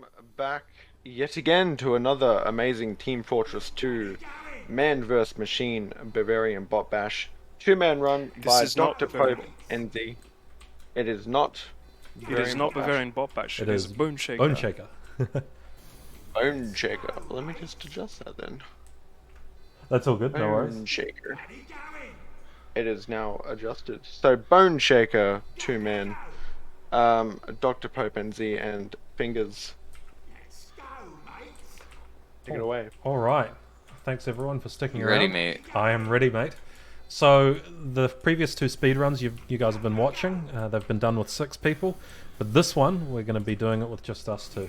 Welcome back yet again to another amazing Team Fortress 2 Man vs Machine Bavarian Botbash 2-man run This by is not DrPopeNZ. It is not It is not Botbash. Bavarian Botbash. It is is Bone Shaker. Bone Shaker. Bone Shaker. Let me just adjust that then. That's all good, no worries. Bone Shaker. It is now adjusted. So Bone Shaker 2-man. DrPopeNZ and Fingers. Take it away. Alright. Thanks everyone for sticking You around. ready, mate? I am ready, mate. So, the previous two speedruns you guys have been watching, they've been done with 6 people. But this one, we're going to be doing it with just us 2.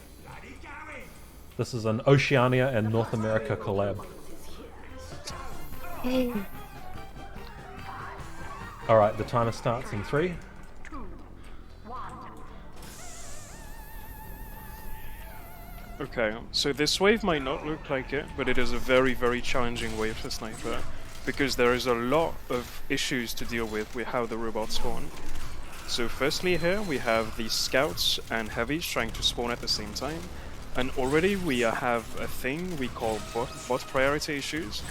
This is an Oceania and North America collab. Alright, the timer starts in 3. Okay, so this wave might not look like it, but it is a very, very challenging wave for Sniper, because there is a lot of issues to deal with how the robots spawn. So firstly here we have the scouts and heavies trying to spawn at the same time, and already we have a thing we call bot priority issues,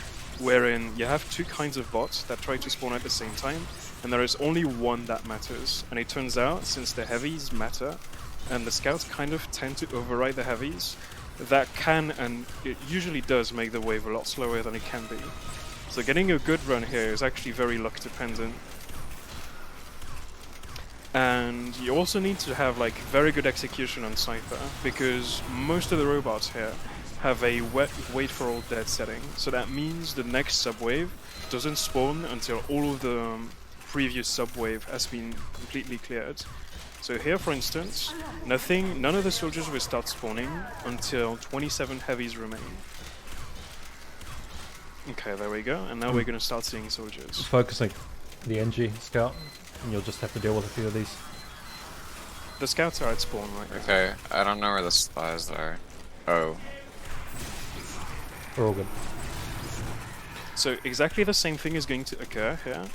wherein you have 2 kinds of bots that try to spawn at the same time, and there is only one that matters. And it turns out, since the heavies matter, and the scouts kind of tend to override the heavies, that can, and it usually does, make the wave a lot slower than it can be. So getting a good run here is actually very luck dependent. And you also need to have like very good execution on Cypher, because most of the robots here have a wait for all dead setting. So that means the next subwave doesn't spawn until all of the previous subwave has been completely cleared. So here, for instance, none of the soldiers will start spawning until 27 heavies remain. Okay, there we go, and now we're going to start seeing soldiers. Focusing the NG scout, and you'll just have to deal with a few of these. The scouts are at spawn right now. Okay, I don't know where the spies are. Oh. We're all good. So exactly the same thing is going to occur here.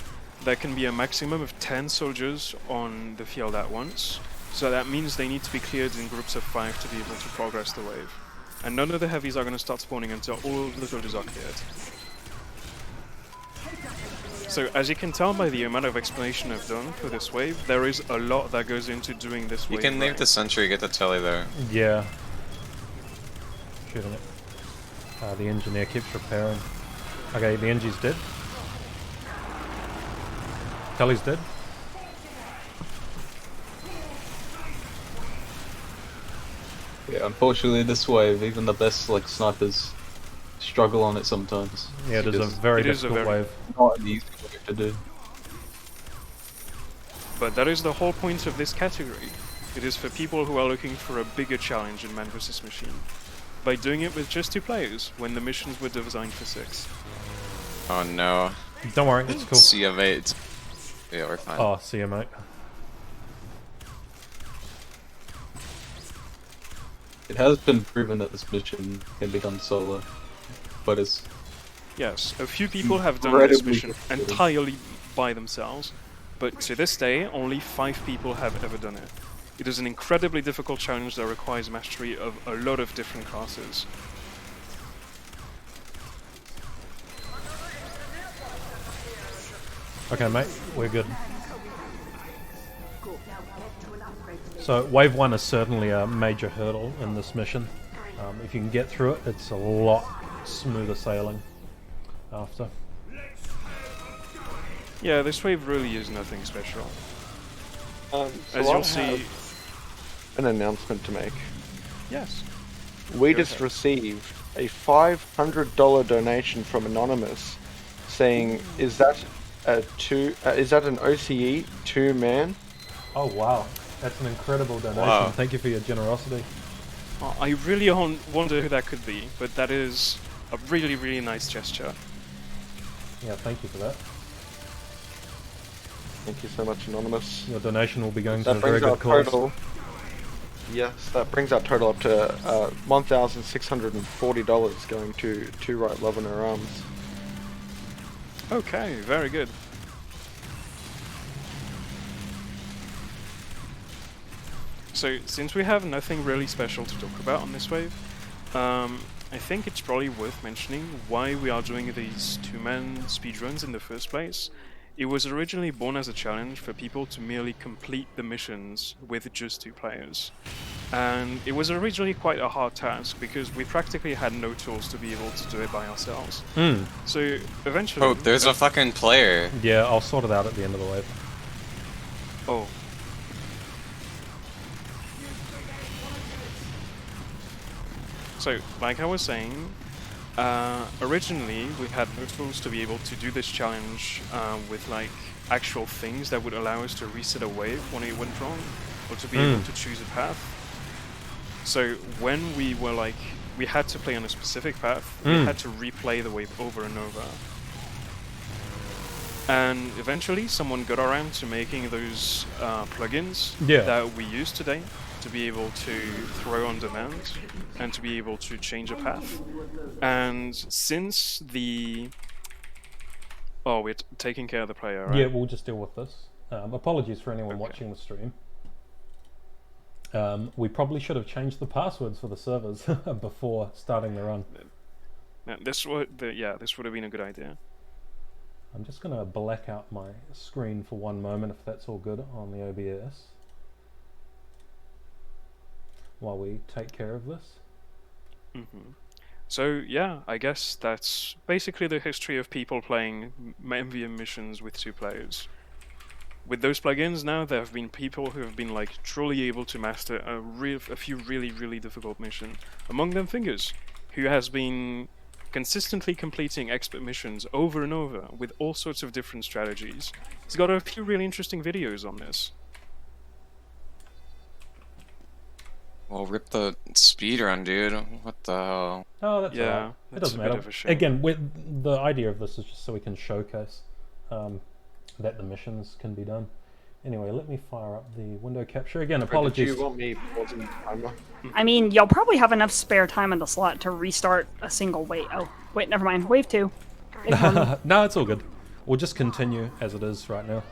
There can be a maximum of 10 soldiers on the field at once, so that means they need to be cleared in groups of 5 to be able to progress the wave. And none of the heavies are going to start spawning until all of the soldiers are cleared. So as you can tell by the amount of explanation I've done for this wave, there is a lot that goes into doing this wave. You can leave right. the sentry, get the telly there. Yeah. Shooting it. The engineer keeps repairing. Okay, the NG's dead. Telly's dead. Yeah, unfortunately this wave, even the best like snipers struggle on it sometimes. Yeah, it is a very difficult wave. Not an easy wave to do. But that is the whole point of this category. It is for people who are looking for a bigger challenge in Man vs Machine, by doing it with just 2 players, when the missions were designed for 6. Oh no. Don't worry, it's cool. CM8. Yeah, we're fine. Oh, see you, mate. It has been proven that this mission can be done solo, but it's Yes, a few people have done this incredibly mission difficult. entirely by themselves, but to this day, only 5 people have ever done it. It is an incredibly difficult challenge that requires mastery of a lot of different classes. Okay, mate, we're good. So, wave 1 is certainly a major hurdle in this mission. If you can get through it, it's a lot smoother sailing after. Yeah, this wave really is nothing special. So As I you'll see... have an announcement to make. Yes. We Go just ahead. received a $500 donation from Anonymous, saying, "Is that is that an OCE 2-man?" Oh, wow. That's an incredible donation. Wow. Thank you for your generosity. I really wonder who that could be, but that is a really, really nice gesture. Yeah, thank you for that. Thank you so much, Anonymous. Your donation will be going to a That very brings our good cause. total. Yes, that brings our total up to $1,640 going to Right Love in Her Arms. Okay, very good. So, since we have nothing really special to talk about on this wave, I think it's probably worth mentioning why we are doing these two-man speedruns in the first place. It was originally born as a challenge for people to merely complete the missions with just 2 players. And it was originally quite a hard task because we practically had no tools to be able to do it by ourselves. So eventually... Oh, there's a fucking player. Yeah, I'll sort it out at the end of the wave. Oh. So, like I was saying, originally we had no tools to be able to do this challenge with like actual things that would allow us to reset a wave when it went wrong, or to be able to choose a path. So when we were like, we had to play on a specific path, we had to replay the wave over and over. And eventually someone got around to making those plugins that we use today to be able to throw on demand and to be able to change a path. And since the... Oh, we're taking care of the player, right? Yeah, we'll just deal with this. Apologies for anyone watching the stream. We probably should have changed the passwords for the servers before starting the run. Yeah, this would have been a good idea. I'm just going to black out my screen for one moment, if that's all good, on the OBS, while we take care of this. So yeah, I guess that's basically the history of people playing MVM missions with 2 players. With those plugins now, there have been people who have been like truly able to master a few really difficult missions. Among them Fingers, who has been consistently completing expert missions over and over with all sorts of different strategies. He's got a few really interesting videos on this. Well, rip the speedrun, dude. What the hell? Oh, that's Yeah, alright. It that's doesn't a bit matter. of a shame. Again, the idea of this is just so we can showcase that the missions can be done. Anyway, let me fire up the window capture. Again, apologies. Did you want me pausing the timer? I mean, you'll probably have enough spare time in the slot to restart a single wave. Oh, wait, never mind. Wave 2. No, it's all good. We'll just continue as it is right now.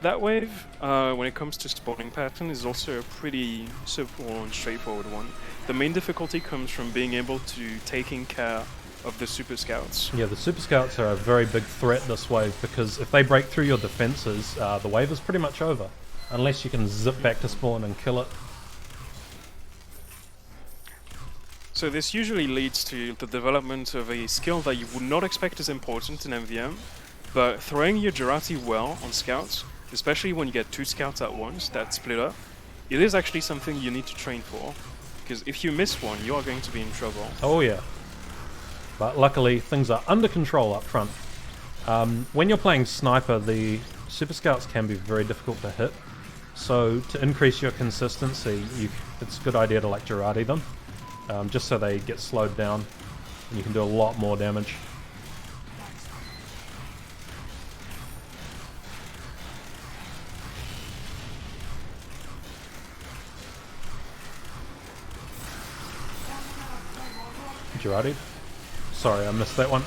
That wave, when it comes to spawning pattern, is also a pretty simple and straightforward one. The main difficulty comes from being able to taking care of the Super Scouts. Yeah, the Super Scouts are a very big threat this wave, because if they break through your defenses, the wave is pretty much over. Unless you can zip back to spawn and kill it. So this usually leads to the development of a skill that you would not expect is important in MVM, but throwing your Jarate well on Scouts, especially when you get 2 Scouts at once that split up, it is actually something you need to train for, because if you miss one, you are going to be in trouble. Oh yeah. But luckily, things are under control up front. When you're playing Sniper, the Super Scouts can be very difficult to hit. So to increase your consistency, it's a good idea to like Jarate them, just so they get slowed down and you can do a lot more damage. Jarate? Sorry, I missed that one.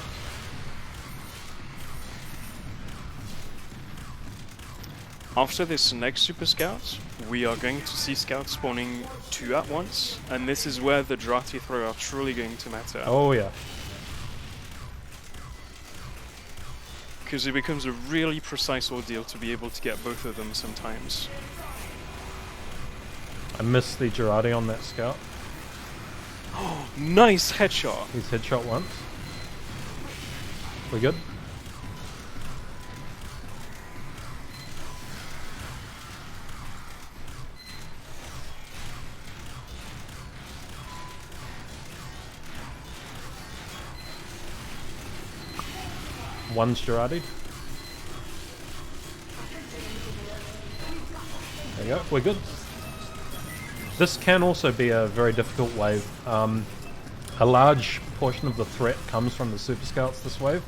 After this next Super Scout, we are going to see Scouts spawning 2 at once, and this is where the Jarate throw are truly going to matter. Oh yeah. Because it becomes a really precise ordeal to be able to get both of them sometimes. I missed the Jarate on that Scout. Nice headshot! He's headshot once. We good? One's Jarate. There you go, we're good. This can also be a very difficult wave. A large portion of the threat comes from the Super Scouts this wave,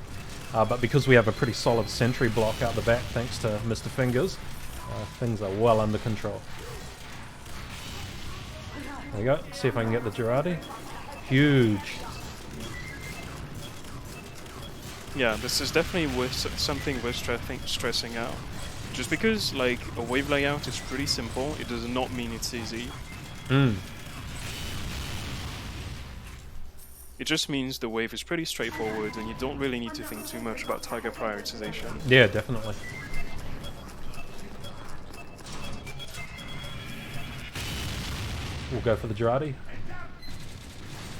but because we have a pretty solid sentry block out the back thanks to Mr. Fingers, things are well under control. There you go, see if I can get the Jarate. Huge. Yeah, this is definitely something worth stressing out. Just because, like, a wave layout is pretty simple, it does not mean it's easy. It just means the wave is pretty straightforward and you don't really need to think too much about target prioritization. Yeah, definitely. We'll go for the Girardi.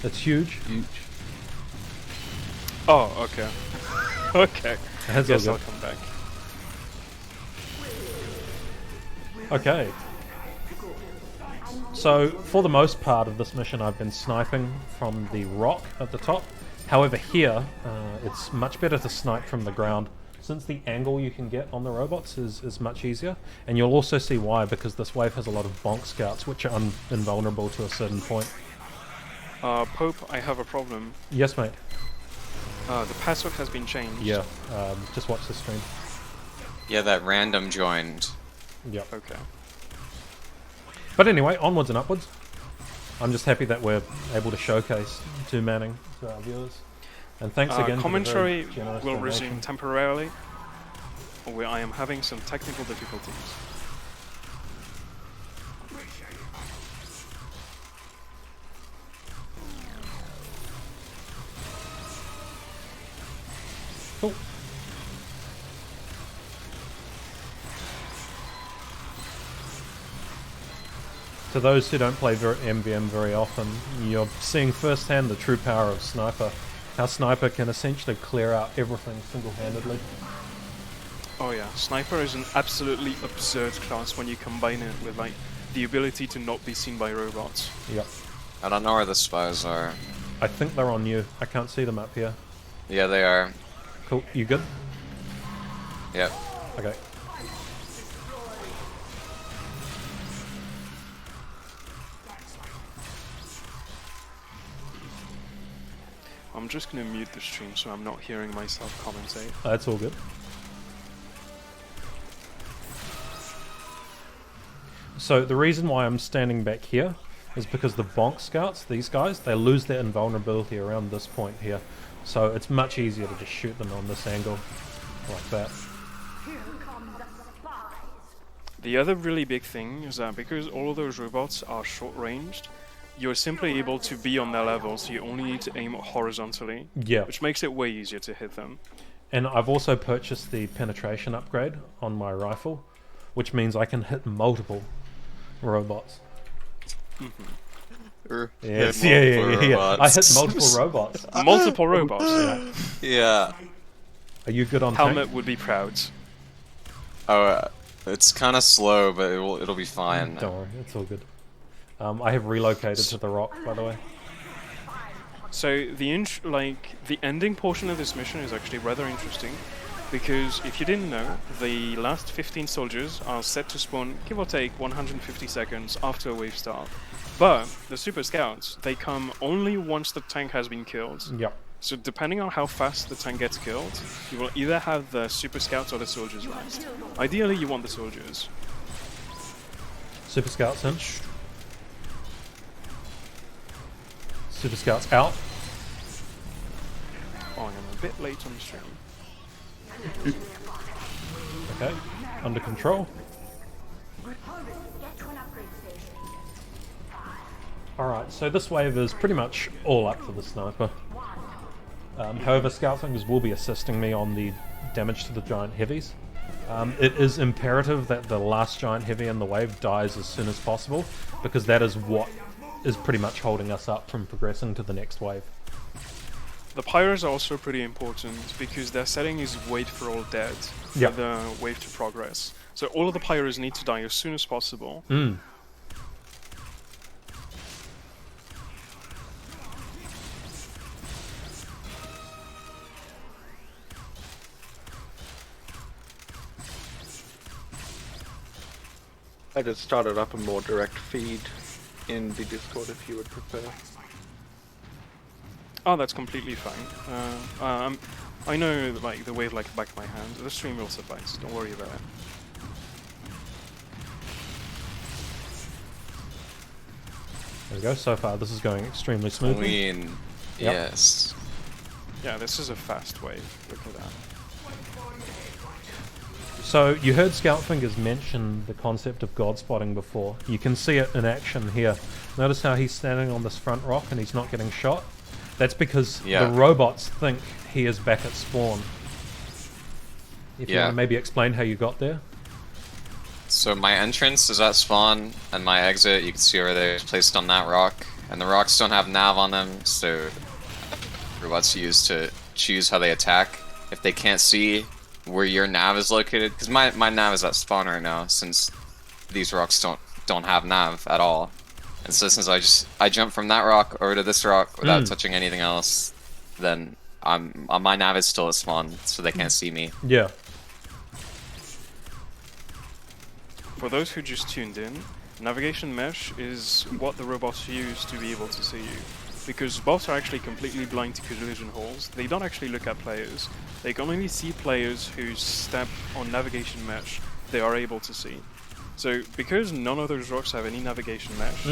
That's huge. Huge. Oh, okay. Okay. That's Guess all I'll good. come back. Okay. So, for the most part of this mission, I've been sniping from the rock at the top. However, here, it's much better to snipe from the ground, since the angle you can get on the robots is much easier. And you'll also see why, because this wave has a lot of bonk scouts, which are invulnerable to a certain point. Pope, I have a problem. Yes, mate. The password has been changed. Yeah, just watch the stream. Yeah, that random joined. Yep. Okay. But anyway, onwards and upwards. I'm just happy that we're able to showcase 2-manning to our viewers. And thanks again commentary for the very generous will donation. resume temporarily, where I am having some technical difficulties. Cool. To those who don't play MVM very often, you're seeing firsthand the true power of Sniper. How Sniper can essentially clear out everything single-handedly. Oh yeah, Sniper is an absolutely absurd class when you combine it with like the ability to not be seen by robots. Yep. I don't know where the spies are. I think they're on you. I can't see them up here. Yeah, they are. Cool. You good? Yep. Okay. I'm just gonna mute the stream so I'm not hearing myself commentate. That's all good. So the reason why I'm standing back here is because the bonk scouts, these guys, they lose their invulnerability around this point here. So it's much easier to just shoot them on this angle, like that. The other really big thing is that because all of those robots are short-ranged, you're simply able to be on their level, so you only need to aim horizontally, Yeah. which makes it way easier to hit them. And I've also purchased the penetration upgrade on my rifle, which means I can hit multiple robots. Yes, yeah. I hit multiple robots. Multiple robots, yeah. Yeah. Are you good on tank? Helmet would be proud. Oh, it's kind of slow, but it'll be fine. Don't worry, it's all good. I have relocated to the rock, by the way. So the ending portion of this mission is actually rather interesting, because if you didn't know, the last 15 soldiers are set to spawn, give or take, 150 seconds after a wave start. But the super scouts, they come only once the tank has been killed. Yep. So depending on how fast the tank gets killed, you will either have the super scouts or the soldiers last. Ideally, you want the soldiers. Super Scouts in. Super Scouts out. Oh, I'm a bit late on the stream. Okay, under control. Alright, so this wave is pretty much all up for the Sniper. However, Scoutwings will be assisting me on the damage to the giant heavies. It is imperative that the last giant heavy in the wave dies as soon as possible, because that is what is pretty much holding us up from progressing to the next wave. The pyros are also pretty important because their setting is wait for all dead for Yep. the wave to progress. So all of the pyros need to die as soon as possible. I just started up a more direct feed in the Discord if you would prefer. Oh, that's completely fine. I know like the wave like the back of my hand. The stream will suffice. Don't worry about it. There we go, so far this is going extremely smoothly. Clean. Yep. Yes. Yeah, this is a fast wave. Look at that. So you heard Scoutfingers mention the concept of god spotting before. You can see it in action here. Notice how he's standing on this front rock and he's not getting shot? That's because the robots think he is back at spawn. If you want to maybe explain how you got there? So my entrance is at spawn, and my exit, you can see over there, is placed on that rock. And the rocks don't have nav on them, so robots use to choose how they attack. If they can't see where your nav is located, because my nav is at spawn right now, since these rocks don't have nav at all. And so since I jump from that rock over to this rock without touching anything else, then my nav is still at spawn, so they can't see me. Yeah. For those who just tuned in, navigation mesh is what the robots use to be able to see you. Because bots are actually completely blind to collision holes, they don't actually look at players. They can only see players who step on navigation mesh they are able to see. So because none of those rocks have any navigation mesh,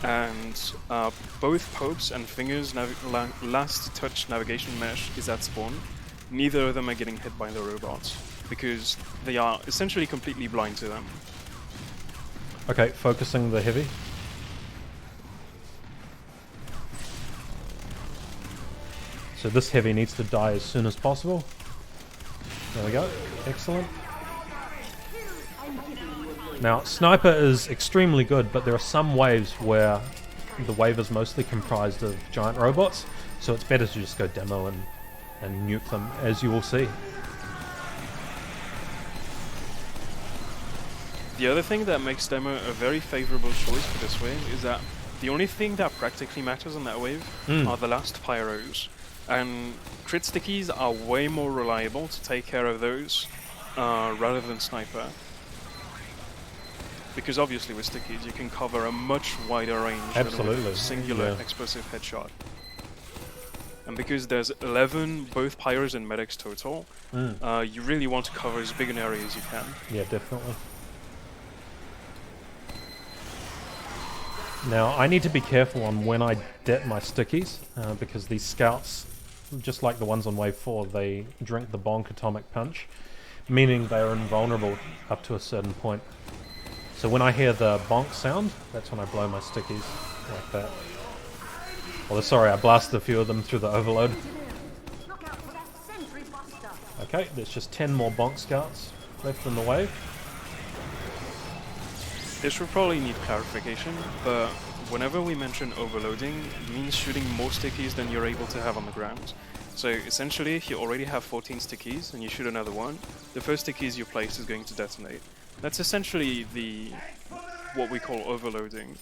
and both Popes and Fingers' last touch navigation mesh is at spawn, neither of them are getting hit by the robots, because they are essentially completely blind to them. Okay, focusing the heavy. So this heavy needs to die as soon as possible. There we go. Excellent. Now, Sniper is extremely good, but there are some waves where the wave is mostly comprised of giant robots, so it's better to just go demo and nuke them, as you will see. The other thing that makes demo a very favorable choice for this wave is that the only thing that practically matters on that wave are the last pyros. And crit stickies are way more reliable to take care of those rather than Sniper. Because obviously with stickies you can cover a much wider range than with a singular explosive headshot. And because there's 11 both pyros and medics total, you really want to cover as big an area as you can. Yeah, definitely. Now, I need to be careful on when I det my stickies, because these scouts, just like the ones on wave 4, they drink the bonk atomic punch, meaning they are invulnerable up to a certain point. So when I hear the bonk sound, that's when I blow my stickies, like that. Oh, sorry, I blasted a few of them through the overload. Okay, there's just 10 more bonk scouts left in the wave. This will probably need clarification, but whenever we mention overloading, it means shooting more stickies than you're able to have on the ground. So essentially, if you already have 14 stickies and you shoot another one, the first stickies you place is going to detonate. That's essentially what we call overloading.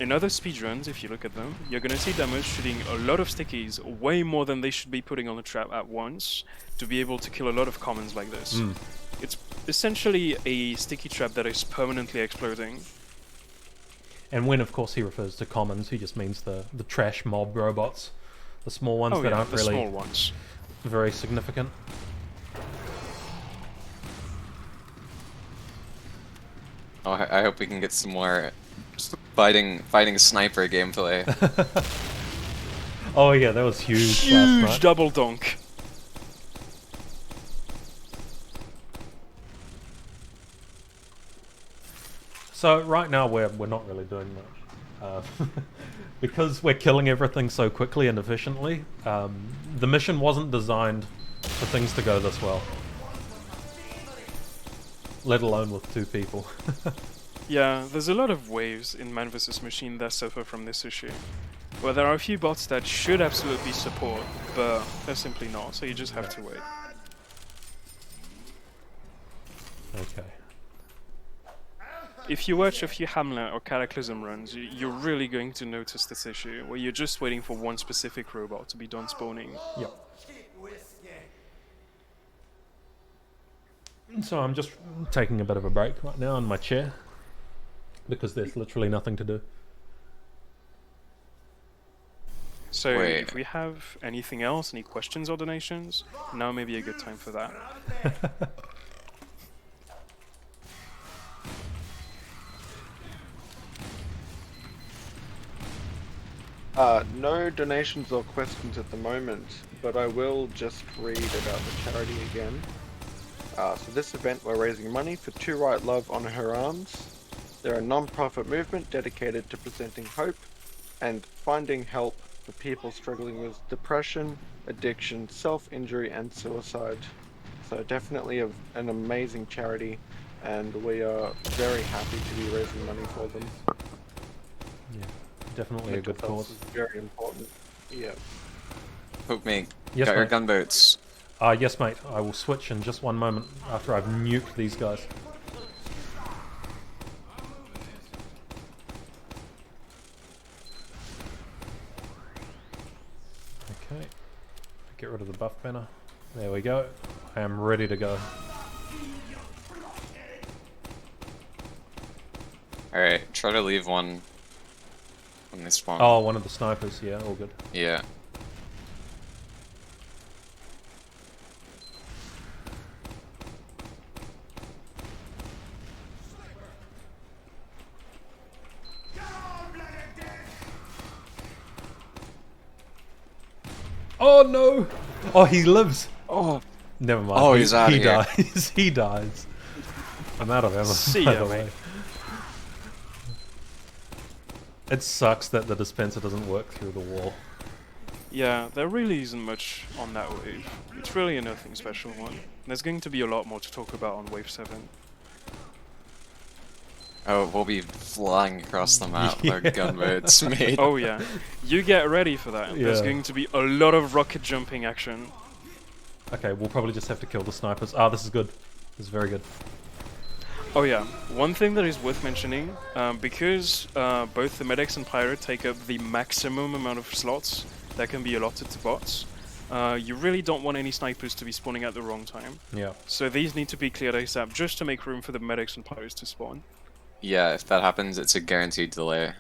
In other speedruns, if you look at them, you're going to see demos shooting a lot of stickies, way more than they should be putting on the trap at once, to be able to kill a lot of commons like this. It's essentially a sticky trap that is permanently exploding. And when, of course, he refers to commons, he just means the trash mob robots. The small ones that aren't really small ones. Very significant. Oh, I hope we can get some more fighting sniper gameplay. Oh yeah, that was huge last night. Double donk. So right now we're not really doing much. Because we're killing everything so quickly and efficiently, the mission wasn't designed for things to go this well. Let alone with 2 people. Yeah, there's a lot of waves in Man vs Machine that suffer from this issue. Well, there are a few bots that should absolutely support, but they're simply not, so you just have to wait. Okay. If you watch a few Hamlet or Cataclysm runs, you're really going to notice this issue, where you're just waiting for one specific robot to be done spawning. Yep. So I'm just taking a bit of a break right now in my chair, because there's literally nothing to do. So if we have anything else, any questions or donations, now may be a good time for that. No donations or questions at the moment, but I will just read about the charity again. So this event we're raising money for To Right Love on Her Arms. They're a non-profit movement dedicated to presenting hope and finding help for people struggling with depression, addiction, self-injury and suicide. So definitely an amazing charity, and we are very happy to be raising money for them. Yeah, definitely a Mental good health cause. is very important. Yeah. Poke me. Yes, Got your mate. gunboats. Yes, mate. I will switch in just one moment after I've nuked these guys. Okay. Get rid of the buff banner. There we go. I am ready to go. Alright, try to leave one when they spawn. Oh, one of the snipers. Yeah, all good. Yeah. Oh no! Oh, he lives. Oh, Never mind. Oh, he's outta he here. dies. He dies. I'm out of ammo. See by ya, the way. mate. It sucks that the dispenser doesn't work through the wall. Yeah, there really isn't much on that wave. It's really a nothing special one. There's going to be a lot more to talk about on wave 7. oh, we'll be flying across the map with our Yeah. gunboats, mate. Oh yeah, you get ready for that. There's Yeah. going to be a lot of rocket jumping action. Okay, we'll probably just have to kill the snipers. Ah, this is good. This is very good. Oh yeah, one thing that is worth mentioning, because both the medics and pirate take up the maximum amount of slots that can be allotted to bots, you really don't want any snipers to be spawning at the wrong time. Yeah. So these need to be cleared ASAP just to make room for the medics and pirates to spawn. Yeah, if that happens, it's a guaranteed delay.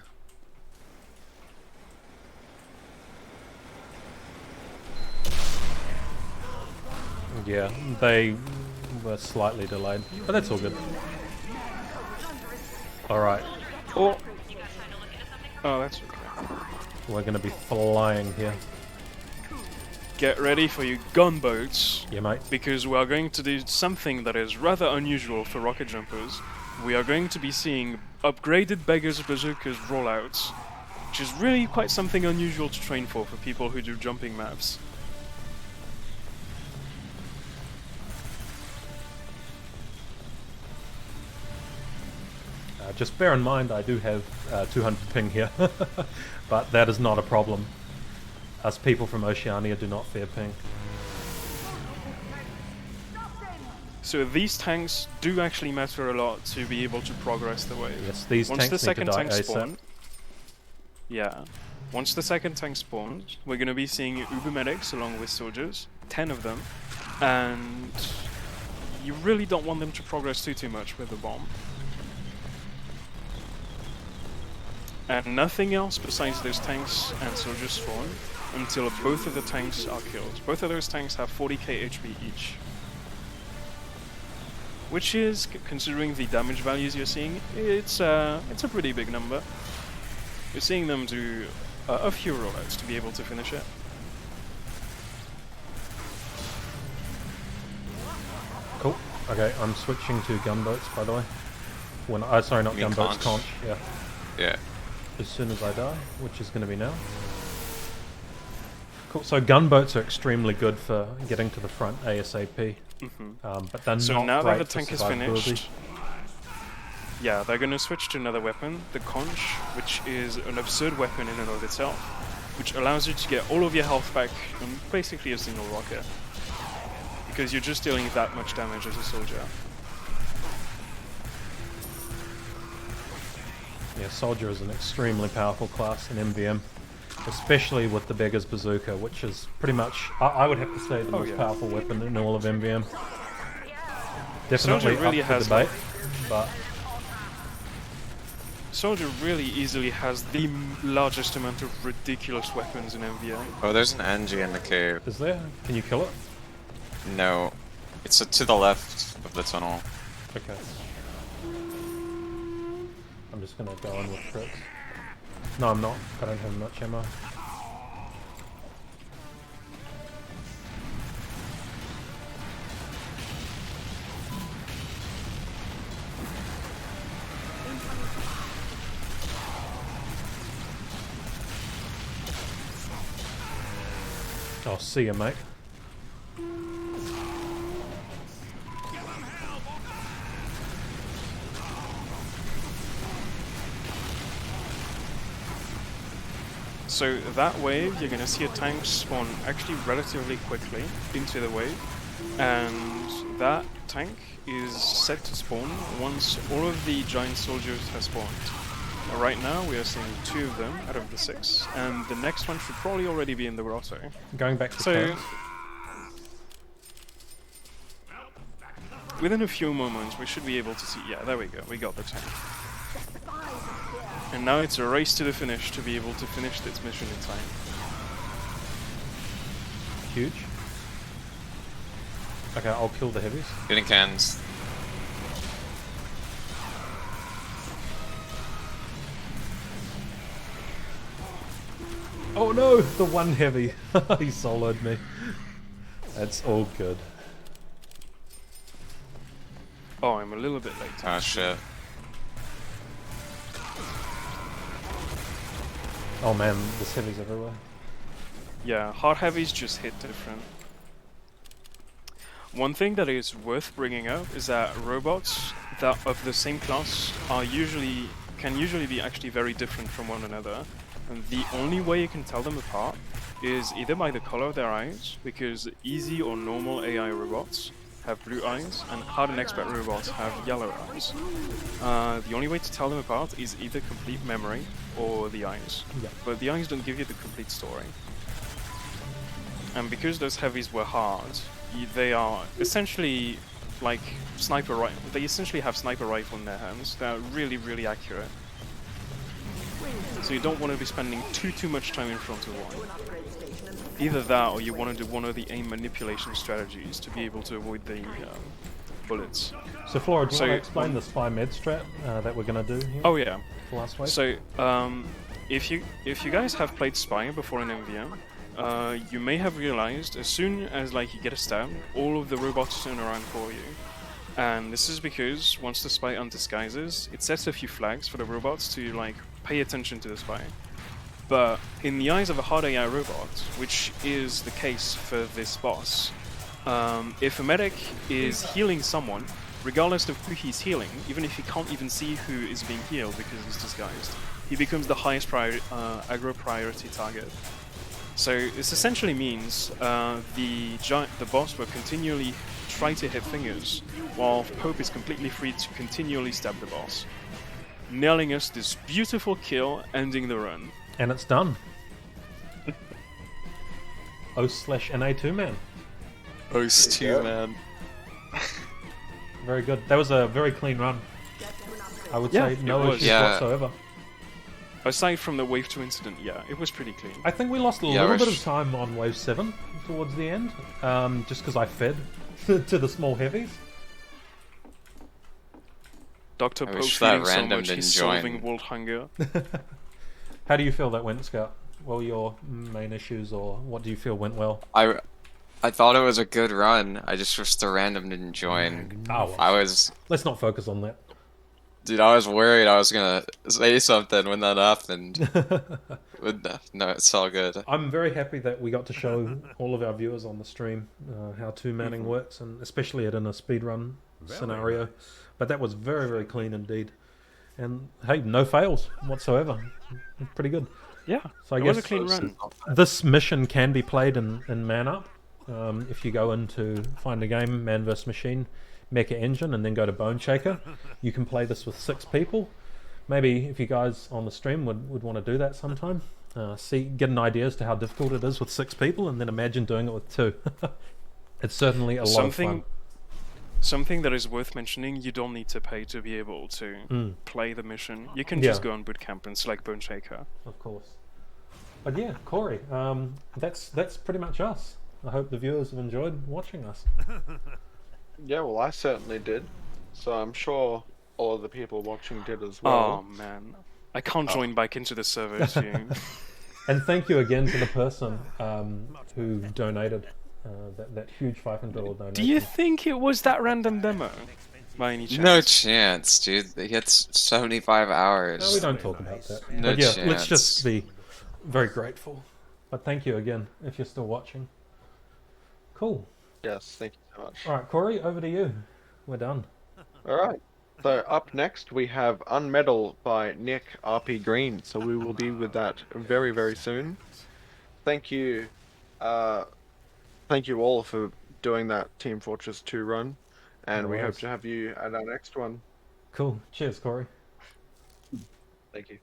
Yeah, they were slightly delayed, but that's all good. Alright, Oh, that's okay. we're gonna be flying here. Get ready for your gunboats, Yeah, mate. because we are going to do something that is rather unusual for rocket jumpers. We are going to be seeing upgraded beggars bazookas rollouts, which is really quite something unusual to train for people who do jumping maps. Just bear in mind I do have 200 ping here, but that is not a problem. Us people from Oceania do not fear ping. So these tanks do actually matter a lot to be able to progress the wave. Yes, these Once tanks the need to second die tank ASAP. spawn, yeah. Once the second tank spawns, we're going to be seeing Uber medics along with soldiers, 10 of them, and you really don't want them to progress too much with the bomb. And nothing else besides those tanks and soldiers spawn until both of the tanks are killed. Both of those tanks have 40k HP each. Which is, considering the damage values you're seeing, it's a pretty big number. You're seeing them do a few rollouts to be able to finish it. Cool. Okay, I'm switching to gunboats, by the way. When sorry, not You mean gunboats, conch? conch. Yeah. Yeah. As soon as I die, which is going to be now. Cool. So gunboats are extremely good for getting to the front ASAP, but they're So not now great that the for tank is survivability. finished, yeah, they're gonna switch to another weapon, the conch, which is an absurd weapon in and of itself, which allows you to get all of your health back on basically a single rocket, because you're just dealing that much damage as a soldier. Yeah, Soldier is an extremely powerful class in MVM, especially with the Beggar's Bazooka, which is pretty much, I would have to say, the most yeah. powerful weapon in all of MVM. Definitely really up for has debate, but Soldier really easily has the largest amount of ridiculous weapons in MVM. Oh, there's an NG in the cave. is there? Can you kill it? No. It's to the left of the tunnel. Okay. I'm just gonna go in with tricks. No, I'm not. I don't have much ammo. Oh, see ya, mate. So that wave, you're going to see a tank spawn actually relatively quickly into the wave, and that tank is set to spawn once all of the giant soldiers have spawned. Right now we are seeing 2 of them out of the 6, and the next one should probably already be in the grotto. Going back to So, tanks. within a few moments we should be able to see, yeah, there we go, we got the tank. And now it's a race to the finish to be able to finish this mission in time. Huge. Okay, I'll kill the heavies. Getting cans. Oh no, the one heavy. He soloed me. That's all good. Oh, I'm a little bit late. Oh shit. Oh man, there's heavies everywhere. Yeah, hard heavies just hit different. One thing that is worth bringing up is that robots that of the same class are can usually be actually very different from one another, and the only way you can tell them apart is either by the color of their eyes, because easy or normal AI robots have blue eyes and hard and expert robots have yellow eyes. The only way to tell them apart is either complete memory or the eyes, but the eyes don't give you the complete story. And because those heavies were hard, they are essentially like sniper rifle. They essentially have sniper rifle in their hands. They're really, really accurate. So you don't want to be spending too much time in front of one. Either that, or you want to do one of the aim manipulation strategies to be able to avoid the bullets. So Flora, do you So- want to explain the spy med strat that we're going to do here? Oh yeah. The last wave? So if you guys have played Spy before in MVM, you may have realized as soon as like you get a stab, all of the robots turn around for you. And this is because once the spy undisguises, it sets a few flags for the robots to like pay attention to the spy. But in the eyes of a hard AI robot, which is the case for this boss, if a medic is healing someone, regardless of who he's healing, even if he can't even see who is being healed because he's disguised, he becomes the highest aggro priority target. So this essentially means the boss will continually try to hit fingers, while Pope is completely free to continually stab the boss, nailing us this beautiful kill, ending the run. And it's done. O/NA2 man. Host 2, man. Very good. That was a very clean run. I would Yeah, say no it was. issues Yeah. whatsoever. Aside from the Wave 2 incident, yeah, it was pretty clean. I think we lost a Yeah, little we're bit of time on wave 7 towards the end, just because I fed to the small heavies. Dr. I Pope wish that feeling so random much didn't he's join. solving world hunger. How do you feel that went, Scout? What were your main issues, or what do you feel went well? I thought it was a good run. I just wish the random didn't join. Oh, well. I was, Let's not focus on that. dude, I was worried I was gonna say something when that happened. But no, it's all good. I'm very happy that we got to show all of our viewers on the stream how two-manning works, and especially in a speedrun scenario. But that was very, very clean indeed. And hey, no fails whatsoever. Pretty good. Yeah, So I it was a guess clean run. this mission can be played in Man Up. If you go into Find a Game, Man vs Machine, Mecha Engine, and then go to Bone Shaker, you can play this with 6 people. Maybe if you guys on the stream would want to do that sometime, get an idea as to how difficult it is with 6 people, and then imagine doing it with 2. It's certainly a lot of fun. Something that is worth mentioning, you don't need to pay to be able to play the mission. You can just go on bootcamp and select Bone Shaker. Of course. But yeah, Corey, that's pretty much us. I hope the viewers have enjoyed watching us. Yeah, well, I certainly did. So I'm sure all of the people watching did as well. Oh man. I can't join back into the server to... And thank you again to the person who donated that huge $500 donation. Do you think it was that random demo? By any chance? No chance, dude. He gets 75 hours. No, we don't talk about that. No But yeah, chance. let's just be very grateful. But thank you again if you're still watching. Cool. Yes, thank you so much. All right, Corey, over to you. We're done. All right. So up next we have Unmetal by Nick RP Green. So we will be with that very, very soon. Thank you, thank you all for doing that Team Fortress 2 run, and we hope to have you at our next one. Cool. Cheers, Corey. Thank you.